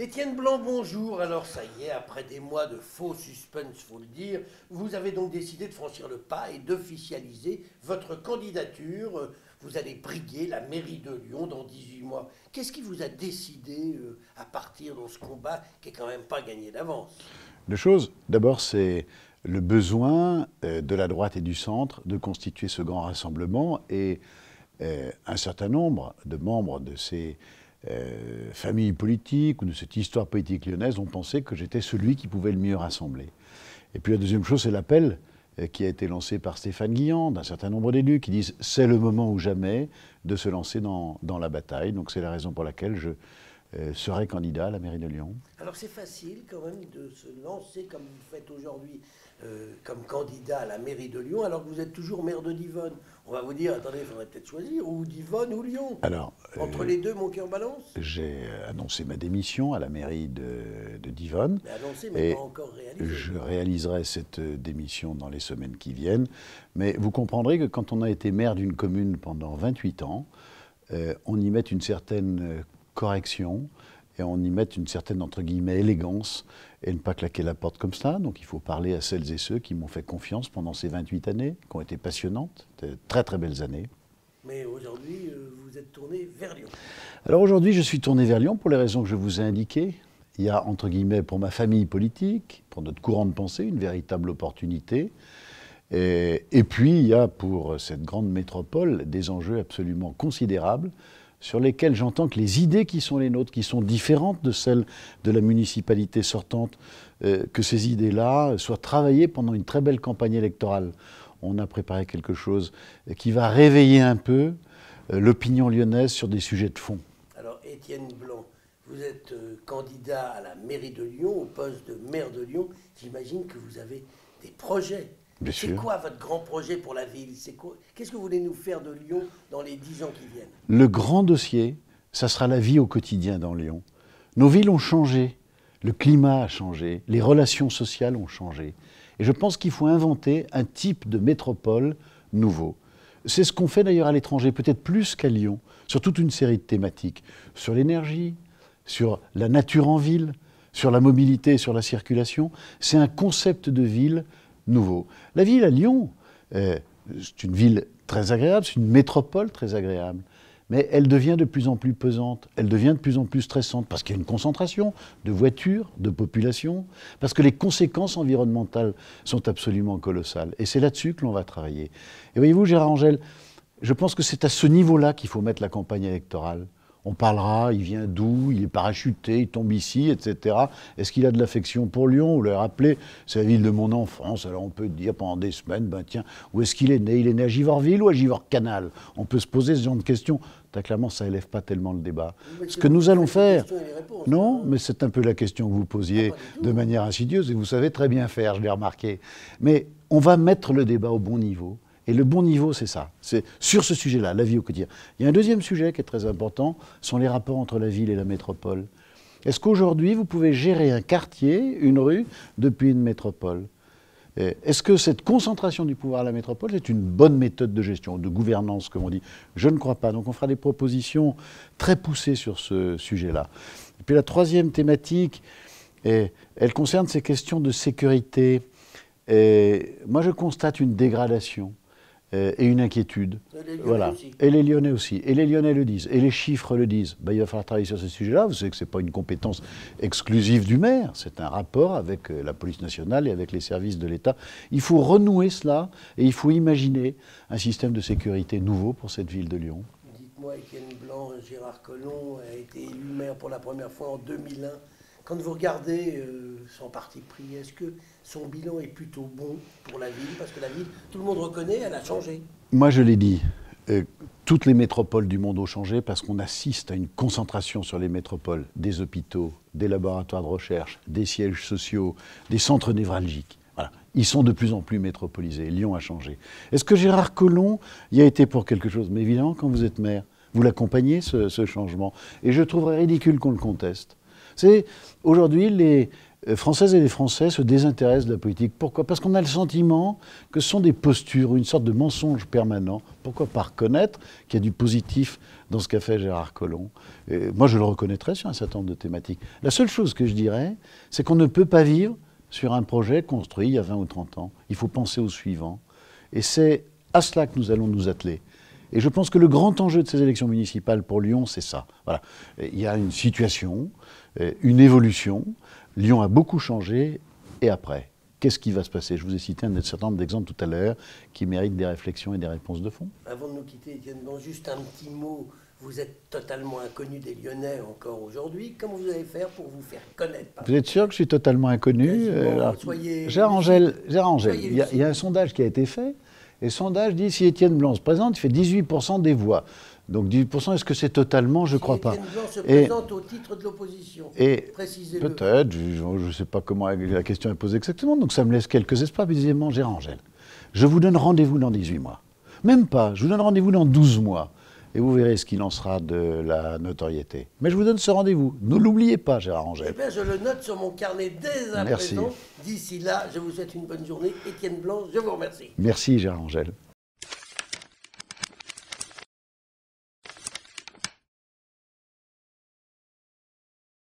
Étienne Blanc, bonjour. Alors ça y est, après des mois de faux suspense, faut le dire, vous avez donc décidé de franchir le pas et d'officialiser votre candidature. Vous allez briguer la mairie de Lyon dans 18 mois. Qu'est-ce qui vous a décidé à partir dans ce combat qui est quand même pas gagné d'avance? Deux choses. D'abord, c'est le besoin de la droite et du centre de constituer ce grand rassemblement et un certain nombre de membres de ces familles politiques ou de cette histoire politique lyonnaise ont pensé que j'étais celui qui pouvait le mieux rassembler. Et puis la deuxième chose, c'est l'appel qui a été lancé par Stéphane Guilland, d'un certain nombre d'élus qui disent c'est le moment ou jamais de se lancer dans la bataille. Donc c'est la raison pour laquelle je serai candidat à la mairie de Lyon. Alors c'est facile quand même de se lancer comme vous faites aujourd'hui comme candidat à la mairie de Lyon alors que vous êtes toujours maire de Divonne. On va vous dire, attendez, il faudrait peut-être choisir, ou Divonne ou Lyon. Alors, entre les deux, mon cœur balance. J'ai annoncé ma démission à la mairie de Divonne. Mais annoncé, mais pas encore réalisé. Je réaliserai cette démission dans les semaines qui viennent. Mais vous comprendrez que quand on a été maire d'une commune pendant 28 ans, on y met une certaine correction et on y met une certaine, entre guillemets, élégance et ne pas claquer la porte comme ça. Donc il faut parler à celles et ceux qui m'ont fait confiance pendant ces 28 années, qui ont été passionnantes, de très très belles années. Mais aujourd'hui, vous êtes tourné vers Lyon. Alors aujourd'hui, je suis tourné vers Lyon pour les raisons que je vous ai indiquées. Il y a, entre guillemets, pour ma famille politique, pour notre courant de pensée, une véritable opportunité. Et puis, il y a pour cette grande métropole des enjeux absolument considérables sur lesquels j'entends que les idées qui sont les nôtres, qui sont différentes de celles de la municipalité sortante, que ces idées-là soient travaillées pendant une très belle campagne électorale. On a préparé quelque chose qui va réveiller un peu l'opinion lyonnaise sur des sujets de fond. Alors, Étienne Blanc, vous êtes candidat à la mairie de Lyon, au poste de maire de Lyon. J'imagine que vous avez des projets. C'est quoi votre grand projet pour la ville? Qu'est-ce que vous voulez nous faire de Lyon dans les 10 ans qui viennent? Le grand dossier, ça sera la vie au quotidien dans Lyon. Nos villes ont changé, le climat a changé, les relations sociales ont changé. Et je pense qu'il faut inventer un type de métropole nouveau. C'est ce qu'on fait d'ailleurs à l'étranger, peut-être plus qu'à Lyon, sur toute une série de thématiques, sur l'énergie, sur la nature en ville, sur la mobilité, sur la circulation. C'est un concept de ville nouveau. La ville à Lyon, c'est une ville très agréable, c'est une métropole très agréable, mais elle devient de plus en plus pesante, elle devient de plus en plus stressante, parce qu'il y a une concentration de voitures, de population, parce que les conséquences environnementales sont absolument colossales. Et c'est là-dessus que l'on va travailler. Et voyez-vous, Gérard Angel, je pense que c'est à ce niveau-là qu'il faut mettre la campagne électorale. On parlera, il vient d'où, il est parachuté, il tombe ici, etc. Est-ce qu'il a de l'affection pour Lyon? Vous le rappelez, c'est la ville de mon enfance. Alors on peut dire pendant des semaines, ben tiens, où est-ce qu'il est né? Il est né à Givorville ou à Givorcanal? On peut se poser ce genre de questions. Très clairement, ça n'élève pas tellement le débat. Ce que nous allons faire... Non, mais c'est un peu la question que vous posiez de manière insidieuse, et vous savez très bien faire, je l'ai remarqué. Mais on va mettre le débat au bon niveau. Et le bon niveau, c'est ça. C'est sur ce sujet-là, la vie au quotidien. Il y a un deuxième sujet qui est très important, sont les rapports entre la ville et la métropole. Est-ce qu'aujourd'hui, vous pouvez gérer un quartier, une rue, depuis une métropole? Est-ce que cette concentration du pouvoir à la métropole est une bonne méthode de gestion, de gouvernance, comme on dit? Je ne crois pas. Donc on fera des propositions très poussées sur ce sujet-là. Et puis la troisième thématique, elle concerne ces questions de sécurité. Moi, je constate une dégradation. Et une inquiétude. Voilà. Et les Lyonnais aussi. Et les Lyonnais le disent. Et les chiffres le disent. Ben, il va falloir travailler sur ce sujet-là. Vous savez que ce n'est pas une compétence exclusive du maire. C'est un rapport avec la police nationale et avec les services de l'État. Il faut renouer cela et il faut imaginer un système de sécurité nouveau pour cette ville de Lyon. Dites-moi, Étienne Blanc, Gérard Collomb a été élu maire pour la première fois en 2001. Quand vous regardez son parti pris, est-ce que son bilan est plutôt bon pour la ville? Parce que la ville, tout le monde reconnaît, elle a changé. Moi, je l'ai dit, toutes les métropoles du monde ont changé parce qu'on assiste à une concentration sur les métropoles, des hôpitaux, des laboratoires de recherche, des sièges sociaux, des centres névralgiques. Voilà. Ils sont de plus en plus métropolisés. Lyon a changé. Est-ce que Gérard Collomb y a été pour quelque chose? Mais évidemment, quand vous êtes maire, vous l'accompagnez, ce changement. Et je trouverais ridicule qu'on le conteste. Aujourd'hui, Françaises et les Français se désintéressent de la politique. Pourquoi? Parce qu'on a le sentiment que ce sont des postures, une sorte de mensonge permanent. Pourquoi pas reconnaître qu'il y a du positif dans ce qu'a fait Gérard Collomb? Et moi, je le reconnaîtrais sur un certain nombre de thématiques. La seule chose que je dirais, c'est qu'on ne peut pas vivre sur un projet construit il y a 20 ou 30 ans. Il faut penser au suivant. Et c'est à cela que nous allons nous atteler. Et je pense que le grand enjeu de ces élections municipales pour Lyon, c'est ça. Voilà. Il y a une situation, une évolution. Lyon a beaucoup changé. Et après, qu'est-ce qui va se passer? Je vous ai cité un certain nombre d'exemples tout à l'heure qui méritent des réflexions et des réponses de fond. Avant de nous quitter, Étienne Blanc, juste un petit mot. Vous êtes totalement inconnu des Lyonnais encore aujourd'hui. Comment vous allez faire pour vous faire connaître? Vous êtes sûr que je suis totalement inconnu? Gérard Angel, il y a un sondage qui a été fait. Et le sondage dit si Étienne Blanc se présente, il fait 18% des voix. Donc 18%, est-ce que c'est totalement? Je ne crois pas. Étienne Blanc se présente au titre de l'opposition. Précisez-le. Peut-être, je ne sais pas comment la question est posée exactement, donc ça me laisse quelques espoirs. Mais deuxièmement, Gérard Angel, je vous donne rendez-vous dans 18 mois. Même pas, je vous donne rendez-vous dans 12 mois. Et vous verrez ce qu'il en sera de la notoriété. Mais je vous donne ce rendez-vous. Ne l'oubliez pas, Gérard Angel. Eh bien, je le note sur mon carnet dès à présent. D'ici là, je vous souhaite une bonne journée. Étienne Blanc, je vous remercie. Merci, Gérard Angel.